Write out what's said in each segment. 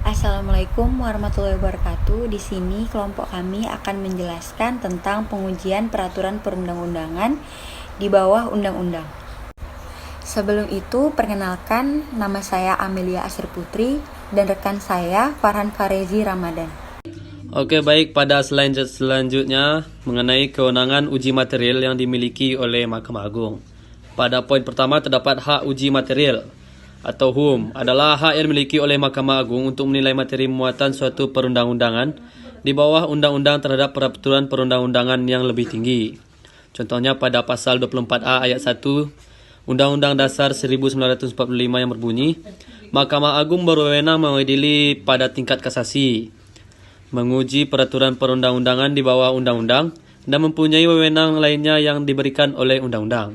Assalamualaikum warahmatullahi wabarakatuh. Di sini kelompok kami akan menjelaskan tentang pengujian peraturan perundang-undangan di bawah undang-undang. Sebelum itu, perkenalkan, nama saya Amelia Asri Putri dan rekan saya Farhan Farezi Ramadan. Oke, baik. Pada selanjutnya mengenai kewenangan uji material yang dimiliki oleh Mahkamah Agung. Pada poin pertama terdapat hak uji material atau HUM adalah hak yang dimiliki oleh Mahkamah Agung untuk menilai materi muatan suatu perundang-undangan di bawah undang-undang terhadap peraturan perundang-undangan yang lebih tinggi. Contohnya pada pasal 24A ayat 1 Undang-Undang Dasar 1945 yang berbunyi, Mahkamah Agung berwenang mengadili pada tingkat kasasi, menguji peraturan perundang-undangan di bawah undang-undang, dan mempunyai wewenang lainnya yang diberikan oleh undang-undang.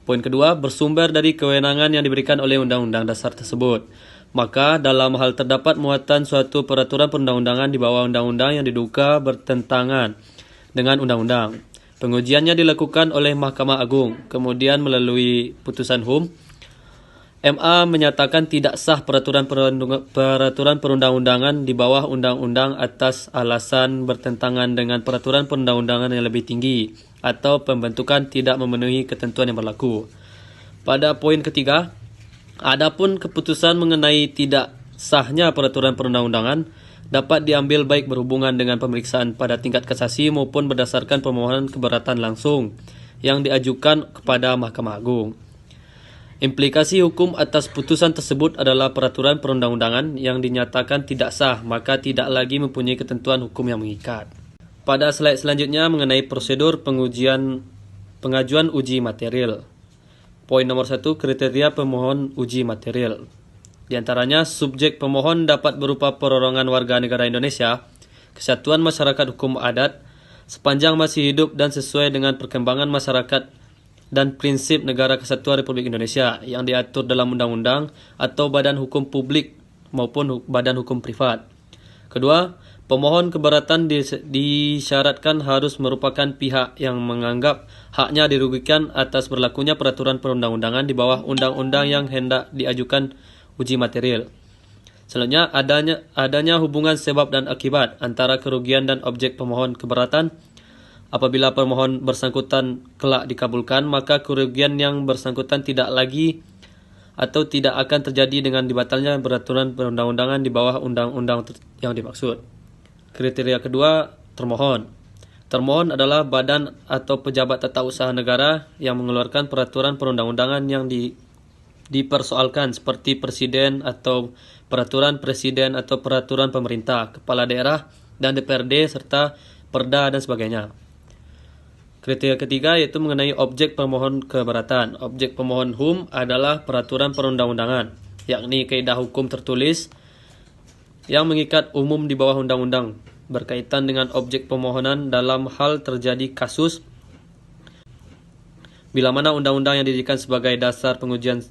Poin kedua, bersumber dari kewenangan yang diberikan oleh Undang-Undang Dasar tersebut. Maka dalam hal terdapat muatan suatu peraturan perundang-undangan di bawah undang-undang yang diduga bertentangan dengan undang-undang, pengujiannya dilakukan oleh Mahkamah Agung. Kemudian melalui putusan HUM, MA menyatakan tidak sah peraturan perundang-undangan di bawah undang-undang atas alasan bertentangan dengan peraturan perundang-undangan yang lebih tinggi atau pembentukan tidak memenuhi ketentuan yang berlaku. Pada poin ketiga, adapun keputusan mengenai tidak sahnya peraturan perundang-undangan dapat diambil baik berhubungan dengan pemeriksaan pada tingkat kasasi maupun berdasarkan permohonan keberatan langsung yang diajukan kepada Mahkamah Agung. Implikasi hukum atas putusan tersebut adalah peraturan perundang-undangan yang dinyatakan tidak sah, maka tidak lagi mempunyai ketentuan hukum yang mengikat. Pada slide selanjutnya mengenai prosedur pengajuan uji material. Poin nomor 1, kriteria pemohon uji material. Di antaranya, subjek pemohon dapat berupa perorangan warga negara Indonesia, kesatuan masyarakat hukum adat, sepanjang masih hidup dan sesuai dengan perkembangan masyarakat dan prinsip negara kesatuan Republik Indonesia yang diatur dalam undang-undang atau badan hukum publik maupun badan hukum privat. Kedua, pemohon keberatan disyaratkan harus merupakan pihak yang menganggap haknya dirugikan atas berlakunya peraturan perundang-undangan di bawah undang-undang yang hendak diajukan uji material. Selanjutnya, adanya hubungan sebab dan akibat antara kerugian dan objek pemohon keberatan. Apabila permohon bersangkutan kelak dikabulkan, maka kerugian yang bersangkutan tidak lagi atau tidak akan terjadi dengan dibatalnya peraturan perundang-undangan di bawah undang-undang yang dimaksud. Kriteria kedua, termohon. Termohon adalah badan atau pejabat tata usaha negara yang mengeluarkan peraturan perundang-undangan yang dipersoalkan seperti presiden atau peraturan presiden atau peraturan pemerintah, kepala daerah dan DPRD serta perda dan sebagainya. Kriteria ketiga yaitu mengenai objek pemohon keberatan. Objek pemohon HUM adalah peraturan perundang-undangan, yakni kaidah hukum tertulis yang mengikat umum di bawah undang-undang berkaitan dengan objek pemohonan dalam hal terjadi kasus bila mana undang-undang yang dijadikan sebagai dasar pengujian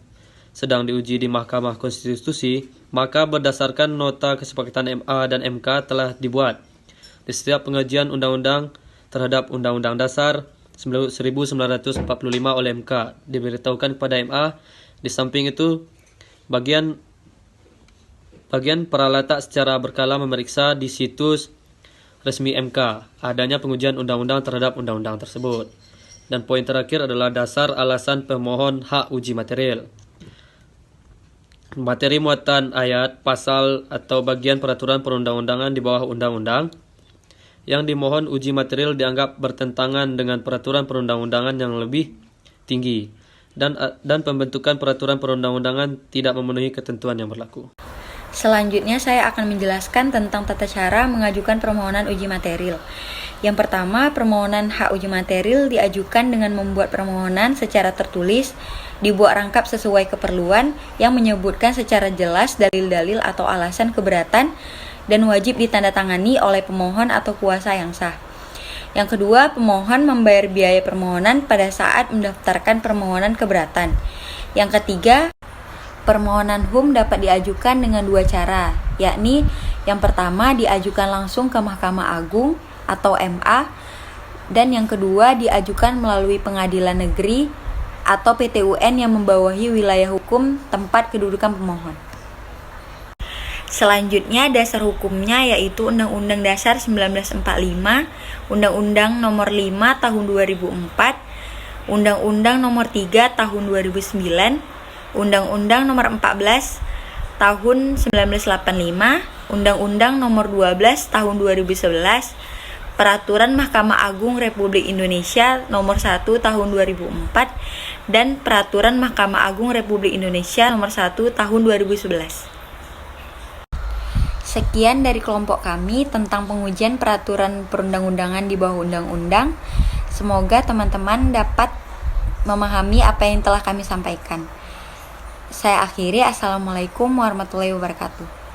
sedang diuji di Mahkamah Konstitusi, maka berdasarkan nota kesepakatan MA dan MK telah dibuat di setiap pengajian undang-undang terhadap Undang-Undang Dasar 1945 oleh MK diberitahukan kepada MA. Di samping itu, bagian peralatan secara berkala memeriksa di situs resmi MK adanya pengujian undang-undang terhadap undang-undang tersebut. Dan poin terakhir adalah dasar alasan pemohon hak uji material. Materi muatan ayat, pasal atau bagian peraturan perundang-undangan di bawah undang-undang yang dimohon uji material dianggap bertentangan dengan peraturan perundang-undangan yang lebih tinggi dan pembentukan peraturan perundang-undangan tidak memenuhi ketentuan yang berlaku. Selanjutnya saya akan menjelaskan tentang tata cara mengajukan permohonan uji material. Yang pertama, permohonan hak uji material diajukan dengan membuat permohonan secara tertulis, dibuat rangkap sesuai keperluan yang menyebutkan secara jelas dalil-dalil atau alasan keberatan dan wajib ditandatangani oleh pemohon atau kuasa yang sah. Yang kedua, pemohon membayar biaya permohonan pada saat mendaftarkan permohonan keberatan. Yang ketiga, permohonan HUM dapat diajukan dengan dua cara, yakni yang pertama diajukan langsung ke Mahkamah Agung atau MA Dan yang kedua diajukan melalui pengadilan negeri atau PT-UN yang membawahi wilayah hukum tempat kedudukan pemohon. Selanjutnya dasar hukumnya yaitu Undang-Undang Dasar 1945, Undang-Undang Nomor 5 Tahun 2004, Undang-Undang Nomor 3 Tahun 2009, Undang-Undang Nomor 14 Tahun 1985, Undang-Undang Nomor 12 Tahun 2011, Peraturan Mahkamah Agung Republik Indonesia Nomor 1 Tahun 2004, dan Peraturan Mahkamah Agung Republik Indonesia Nomor 1 Tahun 2011. Sekian dari kelompok kami tentang pengujian peraturan perundang-undangan di bawah undang-undang. Semoga teman-teman dapat memahami apa yang telah kami sampaikan. Saya akhiri. Assalamualaikum warahmatullahi wabarakatuh.